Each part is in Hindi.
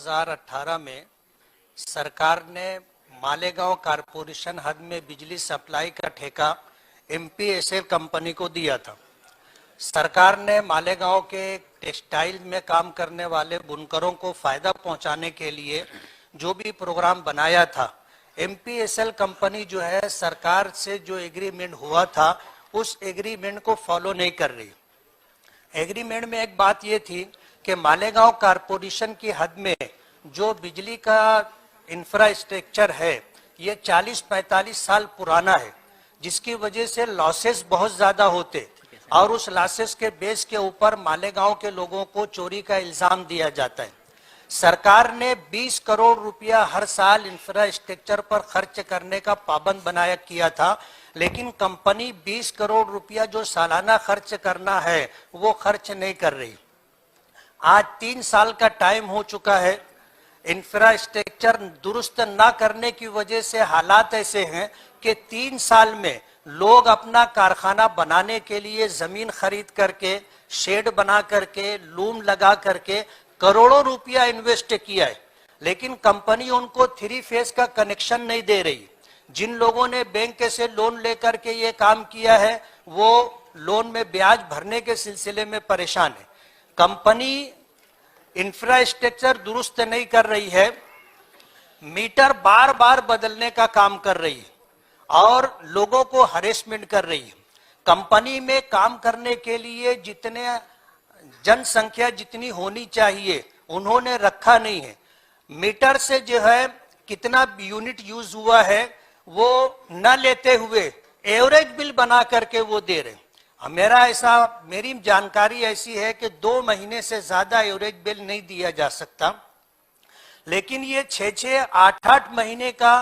2018 में सरकार ने मालेगांव कारपोरेशन हद में बिजली सप्लाई का ठेका एमपीएसएल कंपनी को दिया था। सरकार ने मालेगांव के टेक्सटाइल में काम करने वाले बुनकरों को फायदा पहुंचाने के लिए जो भी प्रोग्राम बनाया था, एमपीएसएल कंपनी जो है सरकार से जो एग्रीमेंट हुआ था उस एग्रीमेंट को फॉलो नहीं कर रही। एग्रीमेंट में एक बात ये थी कि मालेगांव कारपोरेशन की हद में जो बिजली का इंफ्रास्ट्रक्चर है ये 40-45 साल पुराना है, जिसकी वजह से लॉसेस बहुत ज्यादा होते और उस लॉसेस के बेस के ऊपर मालेगांव के लोगों को चोरी का इल्जाम दिया जाता है। सरकार ने 20 करोड़ रुपया हर साल इंफ्रास्ट्रक्चर पर खर्च करने का पाबंद बनाया किया था, लेकिन कंपनी 20 करोड़ रुपया जो सालाना खर्च करना है वो खर्च नहीं कर रही। आज 3 साल का टाइम हो चुका है, इंफ्रास्ट्रक्चर दुरुस्त ना करने की वजह से हालात ऐसे हैं कि 3 साल में लोग अपना कारखाना बनाने के लिए जमीन खरीद करके, शेड बना करके, लूम लगा करके करोड़ों रुपया इन्वेस्ट किया है, लेकिन कंपनी उनको 3 फेज का कनेक्शन नहीं दे रही। जिन लोगों ने बैंक से लोन लेकर के ये काम किया है वो लोन में ब्याज भरने के सिलसिले में परेशान है। कंपनी इंफ्रास्ट्रक्चर दुरुस्त नहीं कर रही है, मीटर बार बार बदलने का काम कर रही है और लोगों को हरेसमेंट कर रही है। कंपनी में काम करने के लिए जितने जनसंख्या जितनी होनी चाहिए उन्होंने रखा नहीं है। मीटर से जो है कितना यूनिट यूज हुआ है वो न लेते हुए एवरेज बिल बना करके वो दे रहे। मेरी जानकारी ऐसी है कि 2 महीने से ज्यादा एवरेज बिल नहीं दिया जा सकता, लेकिन ये 6-6, 8-8 महीने का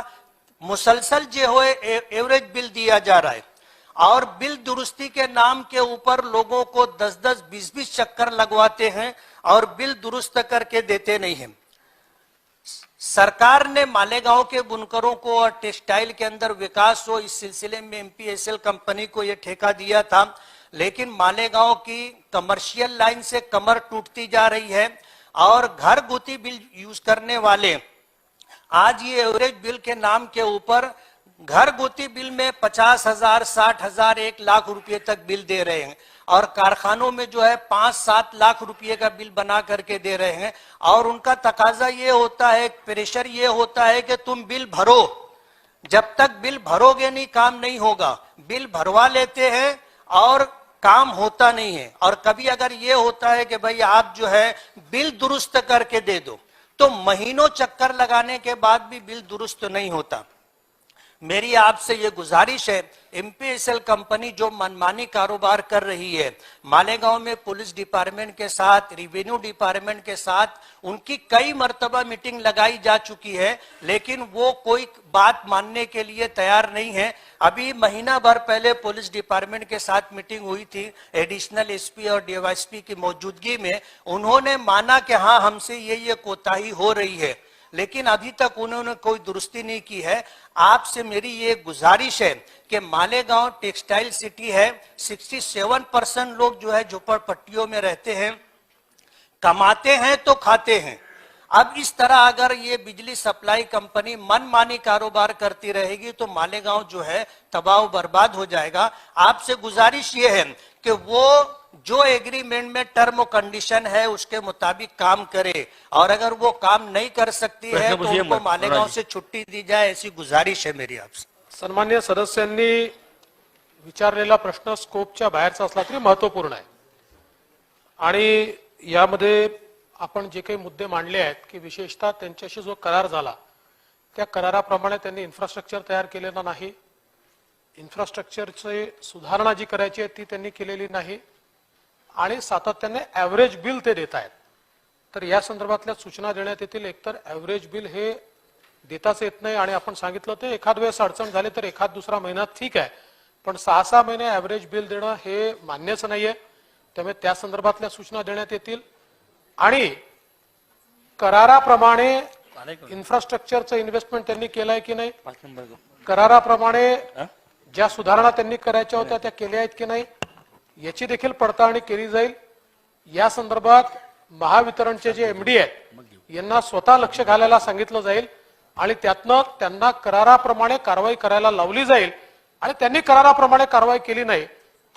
मुसलसल जो है एवरेज बिल दिया जा रहा है और बिल दुरुस्ती के नाम के ऊपर लोगों को 10-10, 20-20 चक्कर लगवाते हैं और बिल दुरुस्त करके देते नहीं हैं। सरकार ने मालेगांव के बुनकरों को और टेक्सटाइल के अंदर विकास हो इस सिलसिले में एमपीएसएल कंपनी को यह ठेका दिया था, लेकिन मालेगांव की कमर्शियल लाइन से कमर टूटती जा रही है और घर गुती बिल यूज करने वाले आज ये एवरेज बिल के नाम के ऊपर घर गुती बिल में 50,000, 60,000, 1 लाख रुपए तक बिल दे रहे हैं और कारखानों में जो है 5-7 लाख रुपए का बिल बना करके दे रहे हैं और उनका तकाजा ये होता है, प्रेशर ये होता है कि तुम बिल भरो, जब तक बिल भरोगे नहीं काम नहीं होगा। बिल भरवा लेते हैं और काम होता नहीं है। और कभी अगर ये होता है कि भाई आप जो है बिल दुरुस्त करके दे दो, तो महीनों चक्कर लगाने के बाद भी बिल दुरुस्त नहीं होता। मेरी आपसे ये गुजारिश है, एमपीएसएल कंपनी जो मनमानी कारोबार कर रही है, मालेगांव में पुलिस डिपार्टमेंट के साथ, रेवेन्यू डिपार्टमेंट के साथ उनकी कई मर्तबा मीटिंग लगाई जा चुकी है, लेकिन वो कोई बात मानने के लिए तैयार नहीं है। अभी महीना भर पहले पुलिस डिपार्टमेंट के साथ मीटिंग हुई थी एडिशनल एसपी और डीवाईएसपी की मौजूदगी में। उन्होंने माना कि हाँ हमसे ये कोताही हो रही है, लेकिन अभी तक उन्होंने कोई दुरुस्ती नहीं की है। आपसे मेरी ये गुजारिश है कि मालेगांव टेक्सटाइल सिटी है, 67% लोग जो है झोपड़पट्टियों में रहते हैं, कमाते हैं तो खाते हैं। अब इस तरह अगर ये बिजली सप्लाई कंपनी मनमानी कारोबार करती रहेगी तो मालेगांव जो है तबाह बर्बाद हो जाएगा। आपसे गुजारिश ये है कि वो जो एग्रीमेंट में टर्म कंडीशन है उसके मुताबिक काम करे और अगर वो काम नहीं कर सकती है तो उनको मालेगांव से छुट्टी दी जाए, ऐसी गुजारिश है मेरी आपसे। सन्मान्य सदस्यांनी विचारलेला प्रश्न स्कोपच्या बाहेरचा असला तरी महत्त्वपूर्ण आहे आणि यामध्ये आपण जे काही मुद्दे मांडले आहेत की विशेषतः त्यांच्याशी जो करार झाला त्या कराराप्रमाणे त्यांनी इन्फ्रास्ट्रक्चर तयार केलेलं नाही, इन्फ्रास्ट्रक्चरची सुधारणा जी करायची आहे ती त्यांनी केलेली नाही आणि सातत्याने ॲव्हरेज बिल ते देत आहेत। तर या संदर्भातल्या सूचना देण्यात येतील। एकतर ॲव्हरेज बिल हे देताच येत नाही आणि आपण सांगितलं ते एखाद वेळेस अडचण झाली तर एखाद दुसरा महिना ठीक आहे, पण 6-6 महिने ॲव्हरेज बिल देणं हे मान्यच नाहीये। त्यामुळे त्या संदर्भातल्या सूचना देण्यात येतील आणि कराराप्रमाणे इन्फ्रास्ट्रक्चरचं इन्व्हेस्टमेंट त्यांनी केलंय की नाही, कराराप्रमाणे ज्या सुधारणा त्यांनी करायच्या होत्या त्या केल्या आहेत की नाही याची देखील पडताळणी केली जाईल। या संदर्भात महावितरणचे जे एमडी आहेत यांना स्वतः लक्ष घालायला सांगितलं जाईल आणि त्यातनं त्यांना कराराप्रमाणे कारवाई करायला लावली जाईल आणि त्यांनी कराराप्रमाणे कारवाई केली नाही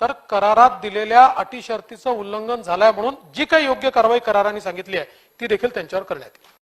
तर करारात दिलेल्या अटी शर्तीचं उल्लंघन झालंय म्हणून जी काही योग्य कारवाई कराराने सांगितली आहे ती देखील त्यांच्यावर करण्यात येईल.